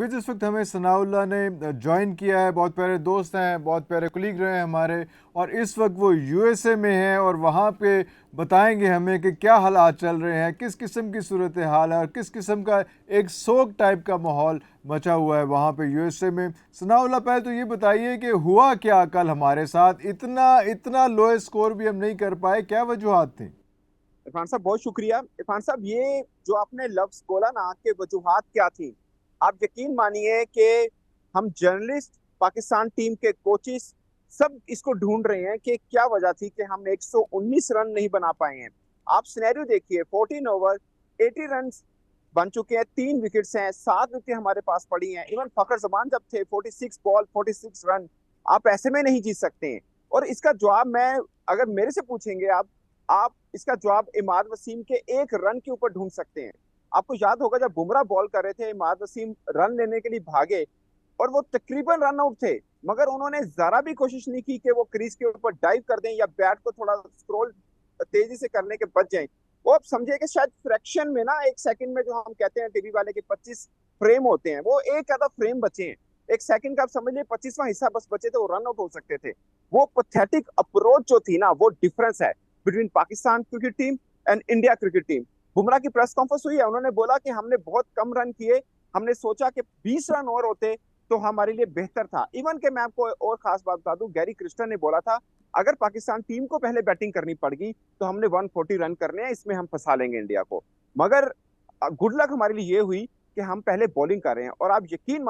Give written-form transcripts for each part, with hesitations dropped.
विज इस वक्त हमें सनाउल्लाह ने ज्वाइन किया है। बहुत प्यारे दोस्त हैं, बहुत प्यारे कुलीग रहे हैं हमारे, और इस वक्त वो यूएसए में हैं और वहाँ पे बताएंगे हमें कि क्या हालात चल रहे हैं, किस किस्म की सूरत हाल है और किस किस्म का एक सोग टाइप का माहौल मचा हुआ है वहाँ पे यूएसए में। सनाउल्लाह, पहले तो ये बताइए कि हुआ क्या कल हमारे साथ, इतना इतना लो स्कोर भी हम नहीं कर पाए, क्या वजूहात थी? इरफान साहब बहुत शुक्रिया। इरफान साहब, ये जो आपने लफ्ज बोला ना कि वजूहात क्या थी, आप यकीन मानिए कि हम जर्नलिस्ट, पाकिस्तान टीम के कोचिस सब इसको ढूंढ रहे हैं कि क्या वजह थी कि हम 119 रन नहीं बना पाए हैं। आप सिनेरियो देखिए, 14 ओवर 80 रन बन चुके हैं, 3 विकेट्स हैं, 7 विकेट हमारे पास पड़ी हैं। इवन फखर जमान जब थे 46 बॉल 46 रन, आप ऐसे में नहीं जीत सकते हैं। और इसका जवाब मैं, अगर मेरे से पूछेंगे आप इसका जवाब इमाद वसीम के एक रन के ऊपर ढूंढ सकते हैं। आपको याद होगा जब बुमराह बॉल कर रहे थे, इमाद वसीम रन लेने के लिए भागे और वो तकरीबन रन आउट थे, मगर उन्होंने जरा भी कोशिश नहीं की कि वो क्रीज के ऊपर डाइव कर दें या बैट को थोड़ा स्क्रॉल तेजी से करने के बच जाएं। वो आप समझिए कि शायद फ्रैक्शन में ना, एक सेकंड में, जो हम कहते हैं टीवी वाले के 25 फ्रेम होते हैं, वो एक आधा फ्रेम बचे हैं। एक सेकंड का आप समझ लीजिए 25वां हिस्सा बस बचे थे, वो रन आउट हो सकते थे। वो पथेटिक अप्रोच जो थी ना, वो डिफरेंस है between Pakistan cricket team and India cricket team. Bumrah की प्रेस कॉन्फ्रेंस हुई है, उन्होंने बोला कि हमने बहुत कम रन किए, हमने सोचा कि 20 रन और होते तो हमारे लिए बेहतर था। इवन के मैं आपको और खास बात बता दूं, गैरी क्रिस्टन ने बोला था अगर पाकिस्तान टीम को पहले बैटिंग करनी पड़गी तो हमने 140 रन करने हैं, इसमें हम फंसा लेंगे इंडिया को। मगर गुड लक हमारे लिए ये हुई कि हम पहले बॉलिंग कर रहे हैं। और आप यकीन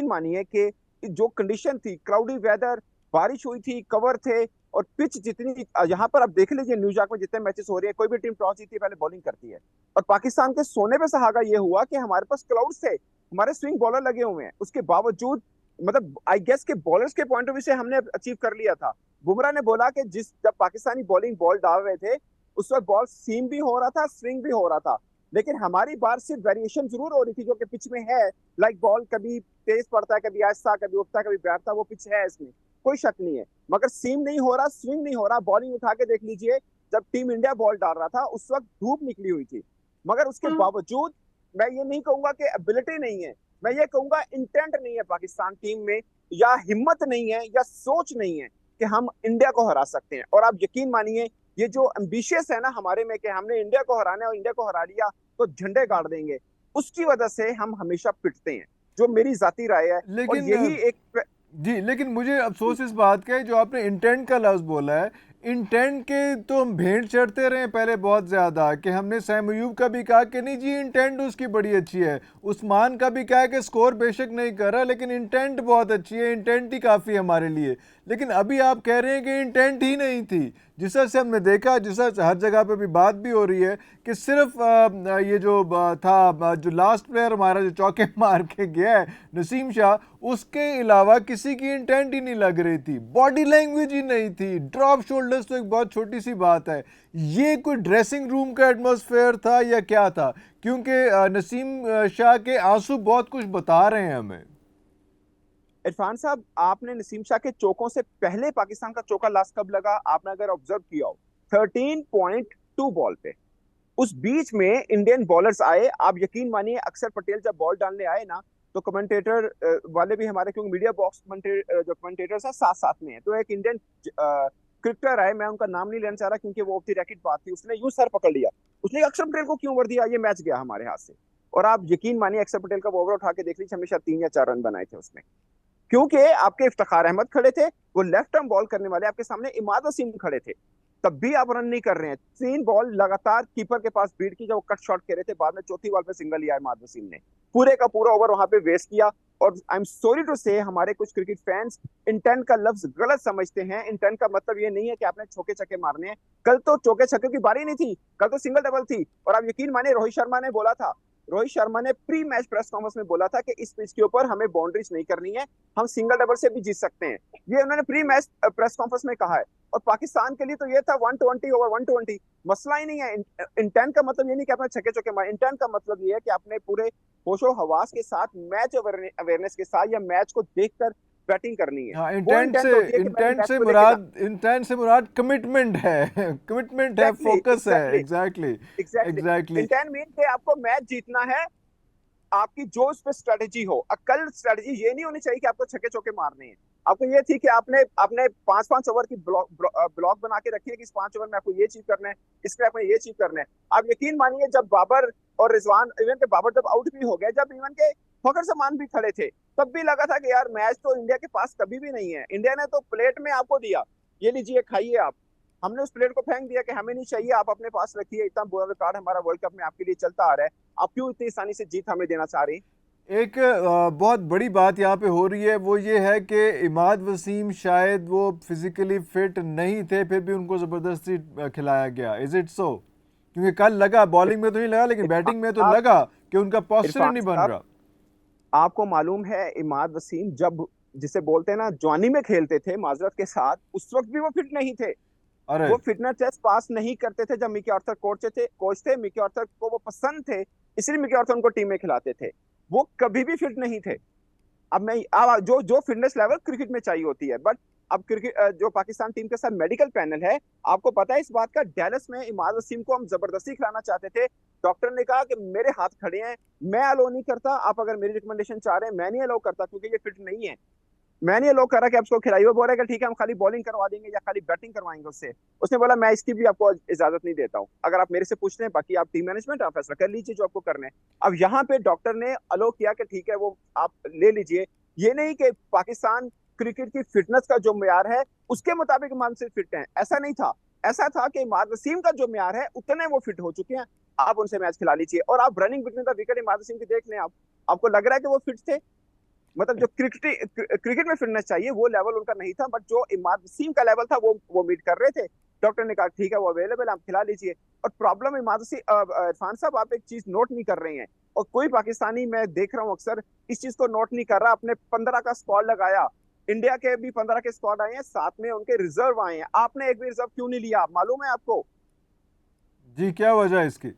मानिए कि जो कंडीशन थी, क्लाउडी वेदर, बारिश हुई थी, कवर थे, और पिच जितनी, यहाँ पर आप देख लीजिए न्यूयॉर्क में जितने मैचेस हो रहे हैं, कोई भी टीम टॉस जीती है पहले बॉलिंग करती है। और पाकिस्तान के सोने पे सहागा ये हुआ कि हमारे पास क्लाउड थे, हमारे स्विंग बॉलर लगे हुए हैं, उसके बावजूद मतलब आई गेस के बॉलर्स के पॉइंट ऑफ व्यू से हमने अचीव कर लिया था। बुमराह ने बोला कि जब पाकिस्तानी बॉलिंग बॉल डाल रहे थे, उस वक्त बॉल सीम भी हो रहा था, स्विंग भी हो रहा था, लेकिन हमारी बार सिर्फ वेरिएशन जरूर हो रही थी जो कि पिच में है। लाइक बॉल कभी तेज पड़ता है, कभी आहिस्ता, कभी उठता, कभी बैठता, वो पिच है, इसमें कोई शक नहीं है। मगर सीम नहीं हो रहा, स्विंग नहीं हो रहा। बॉलिंग उठा के देख लीजिए, जब टीम इंडिया बॉल डाल रहा था उस वक्त धूप निकली हुई थी, मगर उसके बावजूद मैं ये नहीं कहूंगा कि एबिलिटी नहीं है, मैं ये कहूंगा इंटेंट नहीं है पाकिस्तान टीम में, या हिम्मत नहीं है, या सोच नहीं है कि हम इंडिया को हरा सकते हैं। और आप यकीन मानिए, ये जो एम्बिशियस है ना हमारे में कि हमने इंडिया को हराना है और इंडिया को हरा लिया तो झंडे गाड़ देंगे, उसकी वजह से हम हमेशा पिटते हैं, जो मेरी जाती राय है। और लेकिन यही एक, जी, लेकिन मुझे अफसोस इस बात का है जो आपने इंटेंट का लफ्ज़ बोला है। इंटेंट के तो हम भेंट चढ़ते रहे पहले बहुत ज़्यादा, कि हमने सैम अयूब का भी कहा कि नहीं जी इंटेंट उसकी बड़ी अच्छी है, उस्मान का भी कहा है कि स्कोर बेशक नहीं कर रहा लेकिन इंटेंट बहुत अच्छी है, इंटेंट ही काफ़ी है हमारे लिए। लेकिन अभी आप कह रहे हैं कि इंटेंट ही नहीं थी। जिस तरह से हमने देखा, जिस तरह से हर जगह पे भी बात भी हो रही है कि सिर्फ ये जो था, जो लास्ट प्लेयर हमारा जो चौके मार के गया है नसीम शाह, उसके अलावा किसी की इंटेंट ही नहीं लग रही थी, बॉडी लैंग्वेज ही नहीं थी, ड्रॉप शोल्डर्स तो एक बहुत छोटी सी बात है। ये कोई ड्रेसिंग रूम का एटमॉस्फेयर था या क्या था? क्योंकि नसीम शाह के आंसू बहुत कुछ बता रहे हैं हमें। इरफान साहब, आपने नसीम शाह के चौकों से पहले पाकिस्तान का चौका लास्ट कब लगा, आपने अगर ऑब्जर्व किया हो, 13.2 बॉल पे। उस बीच में इंडियन बॉलर्स आए। आप यकीन मानिए, अक्षर पटेल जब बॉल डालने आए ना, तो कमेंटेटर वाले भी हमारे, क्योंकि मीडिया बॉक्स जो कमेंटेटर्स है साथ साथ में है, तो एक इंडियन क्रिकेटर आए, मैं उनका नाम नहीं लेना चाह रहा क्योंकि वो ऑफ द रैकेट बात थी, उसने यूं सर पकड़ लिया, उसने अक्षर पटेल को क्यों ओवर दिया, ये मैच गया हमारे हाथ से। और आप यकीन मानिए, अक्षर पटेल का ओवर उठा के देख लीजिए, हमेशा 3 या 4 रन बनाए थे उसमें, क्योंकि आपके इफ्तिखार अहमद खड़े थे, वो लेफ्ट आर्म बॉल करने वाले, आपके सामने इमाद वसीम खड़े थे, तब भी आप रन नहीं कर रहे हैं। 3 बॉल लगातार कीपर के पास बीट की, जब वो कट शॉट खेले थे, बाद में चौथी बॉल पे सिंगल लिया इमाद वसीम ने, पूरे का पूरा ओवर वहां पे वेस्ट किया। और आई एम सॉरी टू से, हमारे कुछ क्रिकेट फैंस इंटेंट का लफ्ज गलत समझते हैं। इंटेंट का मतलब ये नहीं है कि आपने चौके छक्के मारने हैं। कल तो चौके छक्के की बारी नहीं थी, कल तो सिंगल डबल थी। और आप यकीन मानिए, रोहित शर्मा ने प्री मैच प्रेस कॉन्फ्रेंस में बोला था कि इस पिच के ऊपर हमें बाउंड्रीज नहीं करनी है, हम सिंगल डबल से भी जीत सकते हैं, ये उन्होंने प्री मैच प्रेस कॉन्फ्रेंस में कहा है। और पाकिस्तान के लिए तो ये था 120 ओवर 120, मसला ही नहीं है। इंटेंट का मतलब ये नहीं कि आपने छक्के चौके मारे, इंटेंट का मतलब ये है कि आपने पूरे होशो हवास के साथ, मैच अवेयरनेस के साथ, या मैच को देखकर बैटिंग करनी है। हाँ, वो इंटेंट होती है कि मैंने मैच को लेके जाना। इंटेंट से मुराद कमिटमेंट है कमिटमेंट है, एग्जैक्टली फोकस है। Exactly exactly exactly exactly. Intent mean कि आपको मैच जीतना है, आपकी जो उस पर स्ट्रेटेजी हो, कल स्ट्रेटेजी ये नहीं होनी चाहिए कि आपको छक्के चौके मारने हैं। आपको ये थी कि आपने आपने 5-5 ओवर की ब्लॉक बना के रखी है कि इस 5 ओवर में आपको ये चीज करना है, इसमें आपको ये चीज करना है। आप यकीन मानिए जब बाबर और रिजवान, इवन के बाबर जब आउट भी हो गए, जब इवन के फखर जमान भी खड़े थे, तब भी लगा था कि यार मैच तो इंडिया के पास कभी भी नहीं है। इंडिया ने तो प्लेट में आपको दिया, ये लीजिए खाइए आप। हमने उस प्लेट को फेंक दिया कि हमें नहीं चाहिए, आप अपने पास रखिए, इतना बुरा रिकॉर्ड हमारा वर्ल्ड कप में आपके लिए चलता आ रहा है, आप क्यों इतनी आसानी से जीत हमें देना चाह रहे हैं। एक बहुत बड़ी बात यहाँ पे हो रही है, वो ये है कि इमाद वसीम शायद वो फिजिकली फिट नहीं थे, फिर भी उनको ज़बरदस्ती खिलाया गया। Is it so? क्योंकि कल लगा, बॉलिंग में तो नहीं लगा लेकिन बैटिंग में तो लगा कि उनका पॉस्चर इरफान नहीं बन साहब, रहा। आपको मालूम है इमाद वसीम जब, जिसे बोलते हैं ना, जवानी में खेलते थे माजरत के साथ, उस वक्त भी वो फिट नहीं थे। अरे वो फिटनेस टेस्ट पास नहीं करते थे। जब मिकी आर्थर कोच थे, मिकी आर्थर को वो पसंद थे, इसलिए मिकी आर्थर उनको टीम में खिलाते थे। वो कभी भी फिट नहीं थे। अब जो जो फिटनेस लेवल क्रिकेट में चाहिए होती है, बट अब क्रिकेट जो पाकिस्तान टीम के साथ मेडिकल पैनल है, आपको पता है इस बात का, डैलस में इमाद वसीम को हम जबरदस्ती खिलाना चाहते थे। डॉक्टर ने कहा कि मेरे हाथ खड़े हैं, मैं अलो नहीं करता, आप अगर मेरी रिकमेंडेशन चाह रहे हैं, मैं नहीं अलो करता क्योंकि ये फिट नहीं है। मैंने ये लोग करा कि आप उसको खिलाइए, वो बोल रहा है कि ठीक है हम खाली बॉलिंग करवा देंगे या खाली बैटिंग करवाएंगे उससे। उसने बोला मैं इसकी भी आपको इजाजत नहीं देता हूं, अगर आप मेरे से पूछते हैं, बाकी आप टीम मैनेजमेंट, आप फैसला कर लीजिए जो आपको करना है। अब यहाँ पे डॉक्टर ने अलो किया कि ठीक है वो आप ले लीजिए। ये नहीं कि पाकिस्तान क्रिकेट की फिटनेस का जो म्यार है उसके मुताबिक इमाम से फिट है, ऐसा नहीं था। ऐसा था कि इमाद वसीम का जो म्यार है उतने वो फिट हो चुके हैं, आप उनसे मैच खिला लीजिए। और आप running between the wicket Imad Wasim की देख लें, आप आपको लग रहा है कि वो फिट थे? मतलब जो क्रिकेट में फिटनेस चाहिए वो लेवल उनका नहीं था, बट जो इमाद वसीम का लेवल था वो मीट कर रहे थे। डॉक्टर ने कहा ठीक है वो अवेलेबल, आप खिला लीजिए। और प्रॉब्लम इमाद वसीम, इरफान साहब आप एक चीज नोट नहीं कर रहे हैं, और कोई पाकिस्तानी मैं देख रहा हूँ अक्सर इस चीज को नोट नहीं कर रहा। अपने 15 का स्क्वाड लगाया, इंडिया के भी 15 के स्क्वाड आए हैं, साथ में उनके रिजर्व आए हैं, आपने एक भी रिजर्व क्यों नहीं लिया, मालूम है आपको? जी, क्या वजह है इसकी?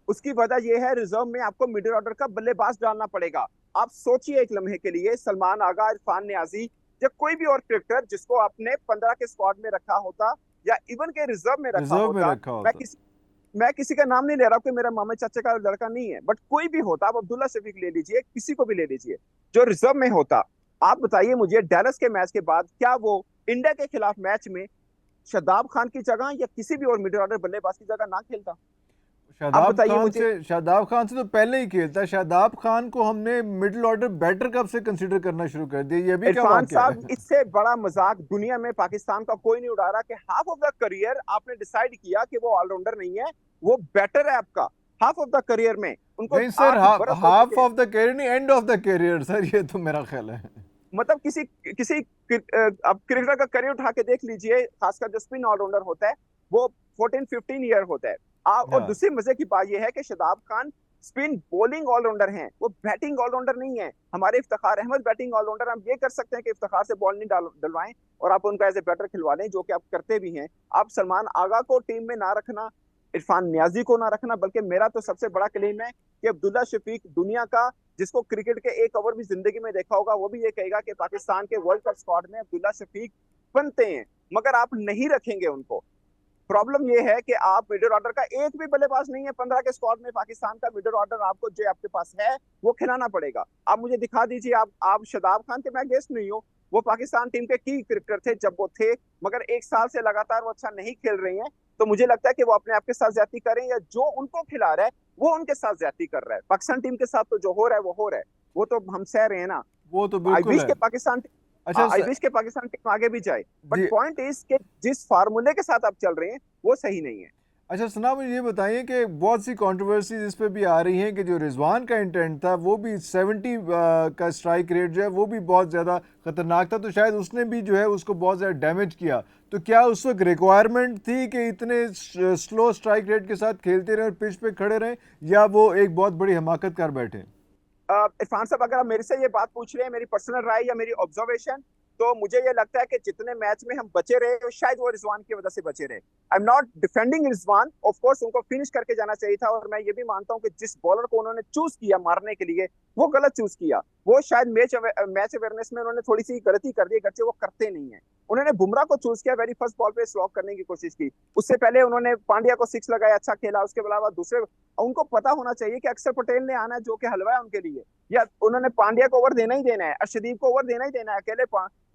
उसकी वजह यह है, रिजर्व में आपको मिडिल ऑर्डर का बल्लेबाज डालना पड़ेगा। आप सोचिए एक लम्हे के लिए, सलमान आगा, इरफान नियाजी या कोई भी और क्रिकेटर जिसको आपने 15 के स्क्वाड में रखा होता या इवन के रिजर्व में रखा रिजर्व में होता, रखा मैं होता। किसी मैं किसी का नाम नहीं ले रहा, कोई मेरा मामा चाचा का लड़का नहीं है, बट कोई भी होता, आप अब्दुल्ला शफीक ले लीजिए, किसी को भी ले लीजिए जो रिजर्व में होता। आप बताइए मुझे, डैलस के मैच के बाद क्या वो इंडिया के खिलाफ मैच में शादाब खान की जगह या किसी भी और मिडिल ऑर्डर बल्लेबाज की जगह ना खेलता? आप बताइए मुझे। शादाब खान से तो पहले ही खेलता है। शादाब खान को हमने मिडिल ऑर्डर बैटर कब से कंसीडर करना शुरू कर दिया, ये भी क्या इरफान वाकया साहब, है? इससे बड़ा मजाक दुनिया में पाकिस्तान का कोई नहीं उड़ा रहा कि हाफ ऑफ द करियर आपने डिसाइड किया कि वो ऑलराउंडर नहीं है, वो बैटर है आपका। हाफ ऑफ द करियर में उनको नहीं सर, 8 बरस हो हाफ चुके हैं। ऑफ द कैरियर नहीं, end of the career sir, ये तो मेरा ख्याल है। मतलब किसी किसी अब क्रिकेटर का करियर उठा के देख लीजिए, खासकर जो स्पिन ऑलराउंडर होता है वो 14-15 ईयर होता है। और हाँ, दूसरी मजे की बात यह है कि Shadab Khan spin bowling allrounder हैं, वो बैटिंग ऑलराउंडर नहीं है। हमारे इफ्तिखार अहमद बैटिंग ऑलराउंडर, हम ये कर सकते हैं कि इफ्तिखार से बॉल नहीं डलवाएं और आप उनका एज ए बैटर खिलवा लें, जो कि आप करते भी हैं। आप सलमान आगा को टीम में ना रखना, इरफान नियाजी को ना रखना, बल्कि मेरा तो सबसे बड़ा क्लेम है कि अब्दुल्ला शफीक, दुनिया का जिसको क्रिकेट के एक ओवर भी जिंदगी में देखा होगा, वो भी ये कहेगा कि पाकिस्तान के वर्ल्ड कप स्क्वाड में अब्दुल्ला शफीक बनते हैं, मगर आप नहीं रखेंगे उनको। प्रॉब्लम यह है कि आप मिडिल ऑर्डर का एक भी बल्लेबाज नहीं है 15 के स्क्वाड में। पाकिस्तान का मिडिल ऑर्डर आपको जो आपके पास है वो खिलाना पड़ेगा। आप मुझे दिखा दीजिए, आप शादाब खान के, मैं गेस्ट नहीं हूँ, वो पाकिस्तान टीम के की क्रिकेटर थे जब वो थे, मगर 1 साल से लगातार वो अच्छा नहीं खेल रही हैं। तो मुझे लगता है कि वो अपने आप के साथ ज्यादती करें, या जो उनको खिला रहा है वो उनके साथ ज्यादती कर रहा है। पाकिस्तान टीम के साथ तो जो हो रहा है वो हो रहा है, वो तो हम सह रहे हैं ना। वो तो आई बिल्कुल विश है। के पाकिस्तान अच्छा आई विश के पाकिस्तान टीम आगे भी जाए, बट जी। पॉइंट इज के जिस फार्मूले के साथ आप चल रहे हैं वो सही नहीं है। अच्छा सुना, मुझे ये बताइए कि बहुत सी कंट्रोवर्सीज इस पे भी आ रही हैं कि जो रिजवान का इंटेंट था वो भी 70 का स्ट्राइक रेट जो है वो भी बहुत ज़्यादा ख़तरनाक था, तो शायद उसने भी जो है उसको बहुत ज़्यादा डैमेज किया। तो क्या उस वक्त रिक्वायरमेंट थी कि इतने स्लो स्ट्राइक रेट के साथ खेलते रहें और पिच पे खड़े रहें, या वो एक बहुत बड़ी हमाकत कर बैठे? इरफान साहब, अगर आप मेरे से ये बात पूछ रहे हैं, मेरी पर्सनल राय या मेरी ऑब्जर्वेशन, तो मुझे ये लगता है कि जितने मैच में हम बचे रहे शायद वो रिजवान की वजह से बचे रहे। I am not defending Rizwan, of course उनको फिनिश करके जाना चाहिए था, और मैं ये भी मानता हूँ कि जिस बॉलर को उन्होंने चूज किया मारने के लिए वो गलत चूज किया। वो शायद मैच अवेयरनेस में उन्होंने थोड़ी सी गलती कर दी, गर्चे वो करते नहीं है। उन्होंने बुमराह को चूज किया, वेरी फर्स्ट बॉल पे स्लॉक करने की कोशिश की। उससे पहले उन्होंने पांड्या को सिक्स लगाया, अच्छा खेला। उसके अलावा दूसरे उनको पता होना चाहिए कि अक्षर पटेल ने आना है जो कि हलवा है उनके लिए, या उन्होंने पांड्या को ओवर देना ही देना है, अर्शदीप को ओवर देना ही देना है। अकेले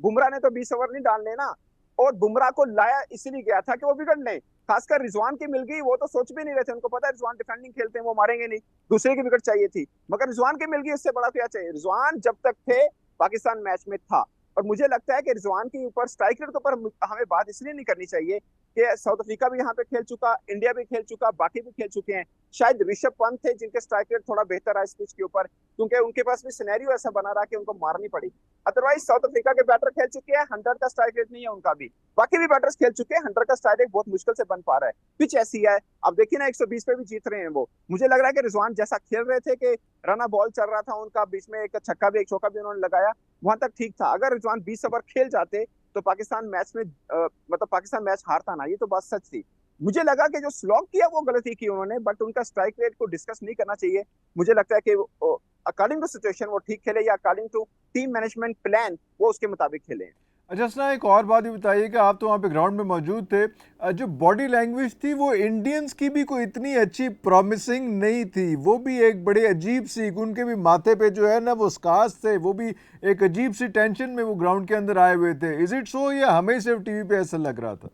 बुमराह ने तो 20 ओवर नहीं डालने ना। और बुमराह को लाया इसलिए गया था कि वो विकेट लें। खासकर रिजवान की मिल गई, वो तो सोच भी नहीं रहे थे, उनको पता है रिजवान डिफेंडिंग खेलते हैं, वो मारेंगे नहीं, दूसरे की विकेट चाहिए थी। मगर रिजवान की मिल गई, इससे बड़ा क्या चाहिए। रिजवान जब तक थे पाकिस्तान मैच में था। और मुझे लगता है कि रिजवान के ऊपर, स्ट्राइक रेट के ऊपर हमें बात इसलिए नहीं करनी चाहिए कि साउथ अफ्रीका भी यहाँ पे खेल चुका, इंडिया भी खेल चुका, बाकी भी खेल चुके हैं। शायद ऋषभ पंत थे जिनके स्ट्राइक रेट थोड़ा बेहतर है इस पिच के ऊपर, क्योंकि उनके पास भी सिनेरियो ऐसा बना रहा कि उनको मारनी पड़ी। अदरवाइज साउथ अफ्रीका के बैटर खेल चुके हैं, 100 का स्ट्राइक रेट नहीं है उनका भी। बाकी भी बैटर्स खेल चुके हैं, 100 का स्ट्राइक रेट बहुत मुश्किल से बन पा रहा है। पिच ऐसी है, अब देखिए ना 120 पे भी जीत रहे हैं वो। मुझे लग रहा है कि रिजवान जैसा खेल रहे थे कि रना बॉल चल रहा था उनका, बीच में एक छक्का भी एक चौका भी उन्होंने लगाया, वहां तक ठीक था। अगर रिजवान 20 ओवर खेल जाते तो पाकिस्तान मैच में मतलब पाकिस्तान मैच हारता ना, ये तो बात सच थी। मुझे लगा कि जो स्लॉक किया वो गलती की उन्होंने, बट उनका स्ट्राइक रेट को डिस्कस नहीं करना चाहिए। मुझे लगता है कि अकॉर्डिंग टू सिचुएशन वो ठीक खेले, या according to team management plan वो उसके मुताबिक खेले। अच्छा सना, एक और बात भी बताइए कि आप तो वहाँ पे ग्राउंड में मौजूद थे, जो बॉडी लैंग्वेज थी वो इंडियंस की भी कोई इतनी अच्छी प्रॉमिसिंग नहीं थी। वो भी एक बड़े अजीब सी, उनके भी माथे पे जो है ना वो स्कार्स थे, वो भी एक अजीब सी टेंशन में वो ग्राउंड के अंदर आए हुए थे। इज इट सो, या हमें सिर्फ टीवी पे ऐसा लग रहा था?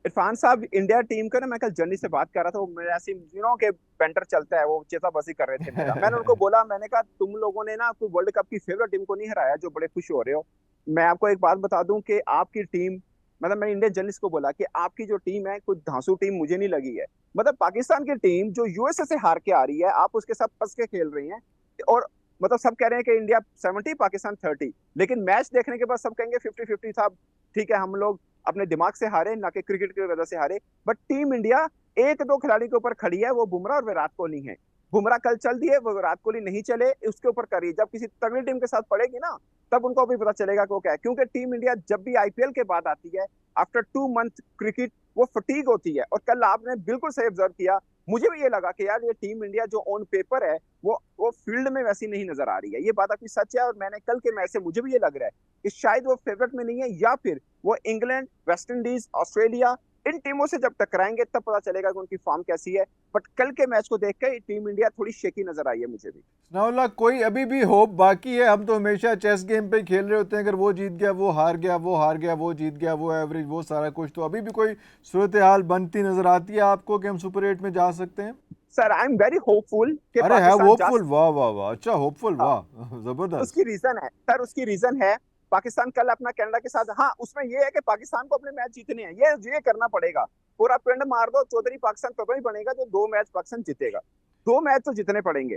इरफान साहब, इंडिया टीम का ना, मैं कल जर्नी से बात कर रहा था, वो मेरे ऐसे के पेंटर चलता है, वो चेताबाजी कर रहे थे मेरा। मैंने उनको बोला, मैंने कहा तुम लोगों ने ना कोई वर्ल्ड कप की फेवरेट टीम को नहीं हराया जो बड़े खुश हो रहे हो। मैं आपको एक बात बता दूं कि आपकी टीम, मतलब मैंने इंडियन जर्नलिस्ट को बोला कि आपकी जो टीम है कुछ धांसू टीम मुझे नहीं लगी है। मतलब पाकिस्तान की टीम जो यूएसए से हार के आ रही है, आप उसके साथ फंस के खेल रही हैं। और मतलब सब कह रहे हैं कि इंडिया 70 पाकिस्तान 30, लेकिन मैच देखने के बाद सब कहेंगे 50-50 था। ठीक है, हम लोग अपने दिमाग से हारे ना कि क्रिकेट की वजह से हारे। बट टीम इंडिया एक दो खिलाड़ी के ऊपर खड़ी है, वो बुमराह और विराट कोहली है। बुमराह कल चल दिए, वो विराट कोहली नहीं चले, उसके ऊपर करिए। जब किसी तगड़ी टीम के साथ पड़ेगी ना, तब उनको भी पता चलेगा कि वो क्या है। क्योंकि टीम इंडिया जब भी आईपीएल के बाद आती है, आफ्टर 2 मंथ क्रिकेट, वो फटीग होती है। और कल आपने बिल्कुल सही ऑब्जर्व किया, मुझे भी ये लगा कि यार ये टीम इंडिया जो ऑन पेपर है वो फील्ड में वैसी नहीं नजर आ रही है। ये बात आपकी सच है, और मैंने कल के मैच से मुझे भी ये लग रहा है कि शायद वो फेवरेट में नहीं है, या फिर वो इंग्लैंड, वेस्ट इंडीज, ऑस्ट्रेलिया, इन टीमों से जब टकराएंगे तब पता चलेगा कि उनकी फॉर्म कैसी है। बट कल के मैच को देखकर टीम इंडिया थोड़ी शेकी नजर आई है मुझे भी। सनाउल्लाह, कोई अभी भी होप बाकी है? हम तो हमेशा चेस गेम पे खेल रहे होते हैं, अगर वो जीत गया वो हार गया, वो हार गया वो जीत गया, वो एवरेज, वो सारा कुछ। तो अभी भी कोई सूरत हाल बनती नजर आती है आपको कि हम सुपर 8 में जा सकते हैं? Sir, I am very hopeful कि अरे है पाकिस्तान जा। होपफुल? वाह वाह वाह, अच्छा होपफुल, हाँ, वाह जबरदस्त। उसकी रीजन है सर, उसकी रीजन है। पाकिस्तान कल अपना कनाडा के साथ, हाँ उसमें ये है कि पाकिस्तान को अपने मैच जीतने हैं, ये करना पड़ेगा। पूरा पिंड मार दो, चौधरी पाकिस्तान तब ही बनेगा जो 2 मैच पाकिस्तान जीतेगा। 2 मैच तो जीतने पड़ेंगे।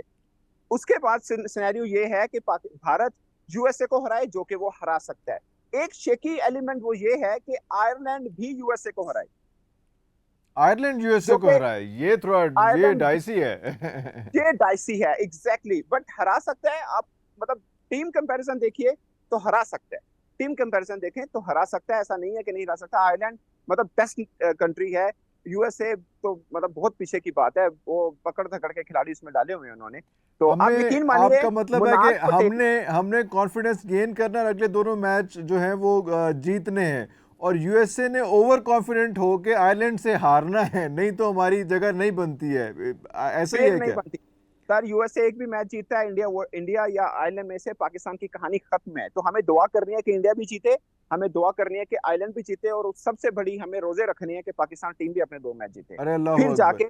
उसके बाद सिनेरियो ये है कि भारत यूएसए को हराए, जो कि वो हरा सकता है। एक शेकी एलिमेंट वो ये है कि आयरलैंड भी यूएसए को हराए, आयरलैंड यूएसए जो को कि हराए, ये थोड़ा, ये आयरलैंड, डाइसी है। ये डाइसी है एग्जैक्टली, बट हरा सकता है। आप मतलब टीम कंपैरिजन देखिए तो हरा सकता है, टीम कंपैरिजन देखें तो हरा सकता है, ऐसा नहीं है कि नहीं हरा सकता। आयरलैंड मतलब बेस्ट कंट्री है। यूएसए तो मतलब बहुत पीछे की बात है, वो पकड़ धकड़ के खिलाड़ी उसमें डाले हुए हैं उन्होंने। तो आप हमें, यकीन मानिए, आपका मतलब है कि मुनाज पटेल, हमने हमने कॉन्फिडेंस गेन करना है और अगले दोनों मैच जो हैं वो जीतने हैं, और यूएसए ने ओवर कॉन्फिडेंट होके आयरलैंड से हारना है, नहीं तो हमारी जगह नहीं बनती है। ऐसा ही फिर है नहीं क्या? बनती। सर, यूएसए एक भी मैच जीतता है, इंडिया या आयरलैंड में से, पाकिस्तान की कहानी खत्म है। तो हमें दुआ करनी है कि इंडिया भी जीते, हमें दुआ करनी है कि आयरलैंड भी जीते, और सबसे बड़ी हमें रोजे रखनी है कि पाकिस्तान टीम भी अपने 2 मैच जीते। अरे अल्लाह फिर अकबर। जाके,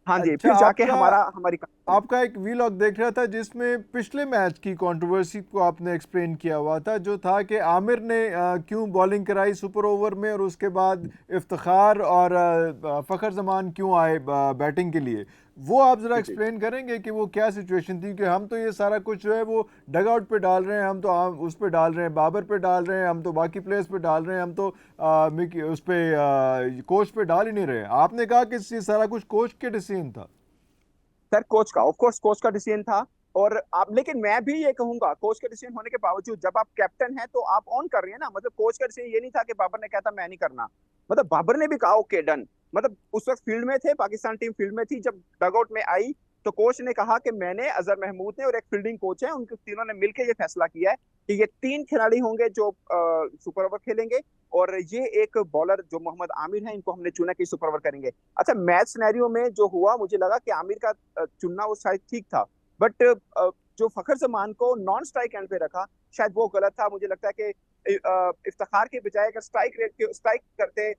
हाँ जी, अच्छा, फिर जाके आपका हमारी कहानी बने। आपका एक वीलॉग देख रहा था जिसमें पिछले मैच की कंट्रोवर्सी को आपने एक्सप्लेन किया हुआ था, जो था कि आमिर ने क्यों बॉलिंग कराई सुपर ओवर में, और उसके बाद इफ्तिखार और फ़खर जमान क्यों आए बैटिंग के लिए। वो आप ज़रा जी जी। एक्सप्लेन करेंगे कि वो क्या सिचुएशन थी? कि हम तो ये सारा कुछ जो है वो डग आउट पे डाल रहे हैं, हम तो उस पे डाल रहे हैं, बाबर पे डाल रहे हैं, हम तो बाकी प्लेयर्स पे डाल रहे हैं, हम तो उस पे कोच पे डाल ही नहीं रहे हैं। आपने कहा कि ये सारा कुछ कोच के डिसीजन था। सर, कोच का, ऑफ कोर्स कोच का डिसीजन था। और आप, लेकिन मैं भी ये कहूंगा कोच का डिसीजन होने के बावजूद, जब आप कैप्टन हैं तो आप ऑन कर रहे हैं ना, मतलब कोच का डिसीजन ये नहीं था कि बाबर ने कहता मैं नहीं करना, मतलब बाबर ने भी कहा ओके डन। मतलब उस वक्त फील्ड में थे, पाकिस्तान टीम फील्ड में थी, जब डगआउट में आई तो कोच ने कहा कि मैंने, अजहर महमूद ने और एक फील्डिंग कोच है, उनके तीनों ने मिलकर ये फैसला किया है कि ये 3 खिलाड़ी होंगे जो सुपर ओवर खेलेंगे, और ये एक बॉलर जो मोहम्मद आमिर है, इनको हमने चुना कि सुपर ओवर करेंगे। अच्छा, मैच सिनेरियो में जो हुआ, मुझे लगा कि आमिर का चुनना वो शायद ठीक था, बट जो फखर जमान को नॉन स्ट्राइक एंड पे रखा, शायद वो गलत था। मुझे लगता है कि इफ्तिखार के बजाय अगर स्ट्राइक करते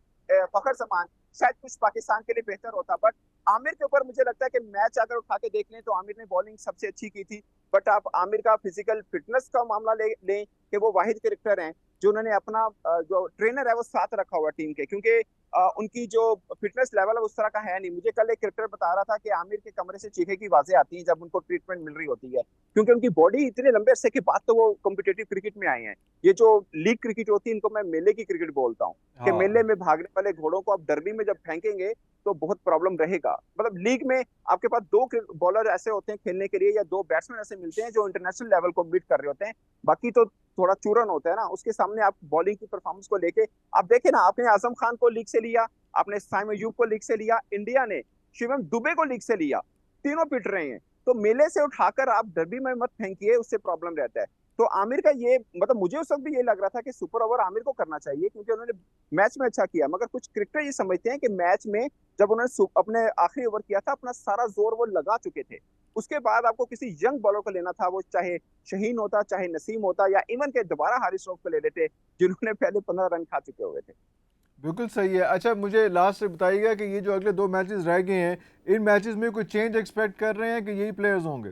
फखर जमान, शायद कुछ पाकिस्तान के लिए बेहतर होता। बट आमिर के ऊपर मुझे लगता है कि मैच अगर उठा के देख लें तो आमिर ने बॉलिंग सबसे अच्छी की थी। बट आप आमिर का फिजिकल फिटनेस का मामला ले लें कि वो वाहिद क्रिकेटर हैं जो उन्होंने अपना जो ट्रेनर है वो साथ रखा हुआ टीम के, क्योंकि उनकी जो फिटनेस लेवल है उस तरह का है नहीं। मुझे कल एक क्रिकेटर बता रहा था कि आमिर के कमरे से चीखे की आवाजें आती हैं जब उनको ट्रीटमेंट मिल रही होती है, क्योंकि उनकी बॉडी इतने लंबे अरसे के बाद तो वो कॉम्पिटेटिव क्रिकेट में आए हैं। ये जो लीग क्रिकेट होती है, इनको मैं मेले की क्रिकेट बोलता हूँ, कि मेले हाँ। में भागने वाले घोड़ों को आप डर्बी में जब फेंकेंगे तो बहुत प्रॉब्लम रहेगा। मतलब लीग में आपके पास 2 बॉलर ऐसे होते हैं खेलने के लिए, या 2 बैट्समैन ऐसे मिलते हैं जो इंटरनेशनल लेवल को बीट कर रहे होते हैं, बाकी तो थोड़ा चूरन होता है ना। उसके सामने आप बॉलिंग की परफॉर्मेंस को लेके आप देखें ना, आपने आजम खान को लीग से लिया, आपने साइम अयूब को लीग से लिया, इंडिया ने शिवम दुबे को लीग से लिया, तीनों पिट रहे हैं। तो मेले से उठाकर आप डर्बी में मत फेंकिए, उससे प्रॉब्लम रहता है। तो आमिर का ये, मतलब मुझे उस वक्त भी ये लग रहा था कि सुपर ओवर आमिर को करना चाहिए, क्योंकि उन्होंने मैच में अच्छा किया। मगर कुछ क्रिकेटर ये समझते हैं कि मैच में जब उन्होंने अपने आखिरी ओवर किया था, अपना सारा जोर वो लगा चुके थे, उसके बाद आपको किसी यंग बॉलर को लेना था, वो चाहे शहीन होता, चाहे नसीम होता, या इवन के दोबारा हारिस रऊफ को ले लेते, जिन्होंने पहले 15 रन खा चुके हुए थे। बिल्कुल सही है। अच्छा, मुझे लास्ट से बताइएगा कि ये जो अगले 2 मैचेस रह गए हैं, इन मैचेस में कोई चेंज एक्सपेक्ट कर रहे हैं कि यही प्लेयर्स होंगे?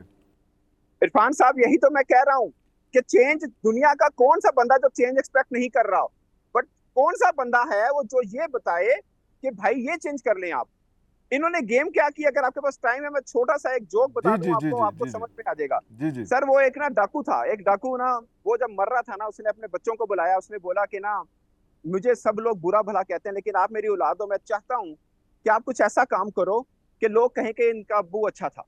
इरफान साहब, यही तो मैं कह रहा हूं कि चेंज, दुनिया का कौन सा बंदा जो चेंज एक्सपेक्ट नहीं कर रहा हो, बट कौन सा बंदा है वो जो ये बताए कि भाई ये चेंज कर लें आप। इन्होंने गेम क्या किया, अगर आपके पास टाइम है मैं छोटा सा एक जोक जी बता जी दूं जी आपको, जी आपको जी जी समझ में आ जाएगा। जी जी। सर, वो एक ना डाकू था, एक डाकू ना, वो जब मर रहा था ना, उसने अपने बच्चों को बुलाया, उसने बोला कि ना, मुझे सब लोग बुरा भला कहते हैं, लेकिन आप मेरी औलाद हो, मैं चाहता हूं कि आप कुछ ऐसा काम करो कि लोग कहें कि इनका अब्बू अच्छा था।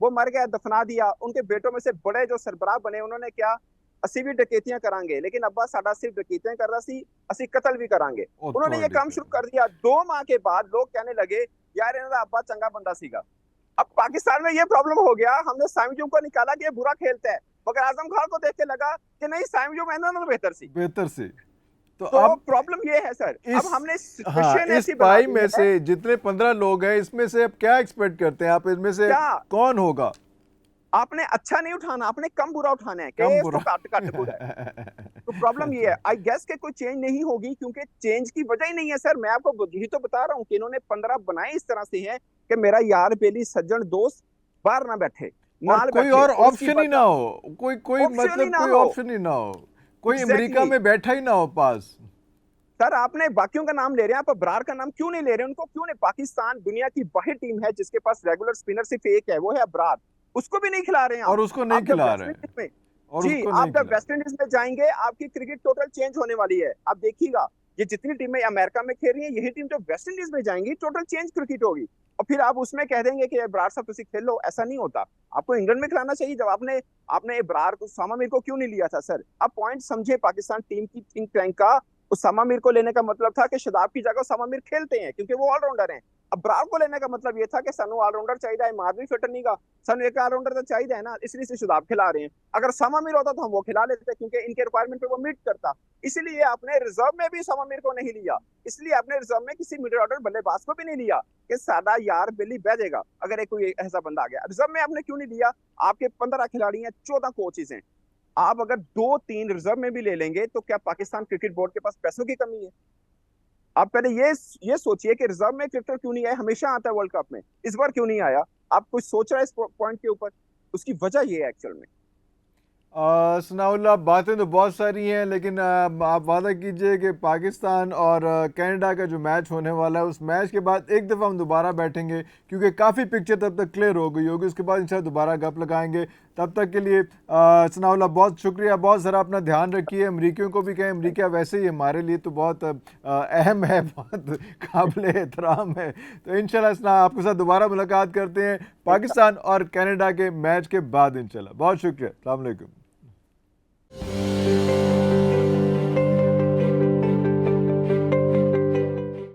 वो मर गया, दफना दिया। उनके बेटों में से बड़े जो सरबराह बने, उन्होंने क्या, असी भी डकैतियां करांगे, लेकिन अब्बा साडा सिर्फ डकैतियां कर रहा सी, असी कत्ल भी करांगे। ओ उन्होंने ये काम ठीक है। शुरू कर दिया। 2 माह के बाद लोग कहने लगे यार इन्होंने अब्बा चंगा बंदा सीगा। अब पाकिस्तान में ये प्रॉब्लम हो गया, हमने साइमजू को निकाला कि ये बुरा खेलता है, मगर आजम खान को देख के लगा कि नहीं, साइमजू में ना बेहतर सी। बेहतर से। तो तो अब प्रॉब्लम ये है सर, इस अब हमने हाँ, सिचुएशन इस ऐसी बना पाई दी में है। से जितने 15 लोग हैं, इसमें से अब क्या एक्सपेक्ट करते हैं आप? इसमें से क्या कौन होगा आपने अच्छा नहीं उठाना, आपने कम बुरा उठाना है कि कम इसको बुरा? काट काट बुरा है। तो प्रॉब्लम ये है, अच्छा। आई गेस के कोई चेंज नहीं होगी, क्योंकि चेंज की वजह ही नहीं है सर। मैं आपको यही तो बता रहा हूँ कि इन्होंने 15 बनाए इस तरह से हैं कि मेरा यार बेली सज्जन दोस्त बाहर ना बैठे, और नाल कोई बैठे, और और उसकी ऑप्शन ही ना वजह हो, कोई ऑप्शन ही मतलब ना कोई हो। ऑप्शन ही ना हो, कोई अमेरिका एग्जैक्टली में बैठा ही ना हो पास। सर, आपने बाकियों का नाम ले रहे हैं, आप अबरार का नाम क्यों नहीं ले रहे? उनको क्यों नहीं? पाकिस्तान दुनिया की वाहिद टीम है जिसके पास रेगुलर स्पिनर सिर्फ एक है, वो है अबरार। उसको भी नहीं खिला रहे हैं आप। और उसको नहीं आप जब खिला वेस्ट रहे हैं। इंडीज में, और जी, उसको आप नहीं जब खिला। वेस्ट इंडीज में जाएंगे आपकी क्रिकेट टोटल चेंज होने वाली है। आप देखिएगा, ये जितनी टीमें अमेरिका में खेल रही हैं, यही टीम जब वेस्ट इंडीज में जाएंगी टोटल चेंज क्रिकेट होगी। और फिर आप उसमें कह देंगे कि इब्रार साहब तुम खेल लो, ऐसा नहीं होता। आपको इंग्लैंड में खिलाना चाहिए। जब आपने आपने इब्रार को, उसामा मीर को क्यों नहीं लिया था सर? आप पॉइंट समझे पाकिस्तान टीम की थिंक टैंक का। उसामा मीर को लेने का मतलब था कि शदाब की जगह उसामा मीर खेलते हैं, क्योंकि वो ऑलराउंडर हैं। अब ब्राव को लेने का मतलब ये था कि सानू ऑलराउंडर चाहिए, मादवी फिट नहीं का, सानू एक ऑलराउंडर तो चाहिए है ना, इसलिए से शुदाब खिला रहे हैं। अगर सामा मीर होता तो हम वो खिला लेते, क्योंकि इनके रिक्वायरमेंट पे वो मीट करता। इसलिए आपने रिजर्व में भी सामा मीर को नहीं लिया, इसलिए आपने रिजर्व में किसी मिडिल ऑर्डर बल्लेबाज को भी नहीं लिया कि सादा यार बिल्ली बह जाएगा अगर एक कोई ऐसा बंदा आ गया। रिजर्व में आपने क्यों नहीं लिया? आपके 15 खिलाड़ी हैं, 14 कोचेज हैं। आप अगर 2-3 रिजर्व में भी ले लेंगे तो क्या पाकिस्तान क्रिकेट बोर्ड के पास पैसों की कमी है? आप पहले ये सोचिए कि रिजर्व में क्रिकेटर क्यों नहीं आया? हमेशा आता है वर्ल्ड कप में, इस बार क्यों नहीं आया? आप कुछ सोच रहे हैं इस पॉइंट के ऊपर? उसकी वजह ये है एक्चुअल में। सनाउल्लाह, बातें तो बहुत सारी हैं, लेकिन आप वादा कीजिए कि पाकिस्तान और कनाडा का जो मैच होने वाला है, उस मैच के बाद एक दफ़ा हम दोबारा बैठेंगे, क्योंकि काफ़ी पिक्चर तब तक क्लियर हो गई होगी। उसके बाद इंशाल्लाह दोबारा गप लगाएंगे। तब तक के लिए सनाउल्लाह बहुत शुक्रिया, बहुत ज़रा अपना ध्यान रखिए। अमरीकियों को भी कहें, अमरीका वैसे ही हमारे लिए तो बहुत अहम है, बहुत काबिल एहतराम है। तो इंशाल्लाह सना आपके साथ दोबारा मुलाकात करते हैं पाकिस्तान और कनाडा के मैच के बाद इंशाल्लाह। बहुत शुक्रिया, अस्सलाम वालेकुम।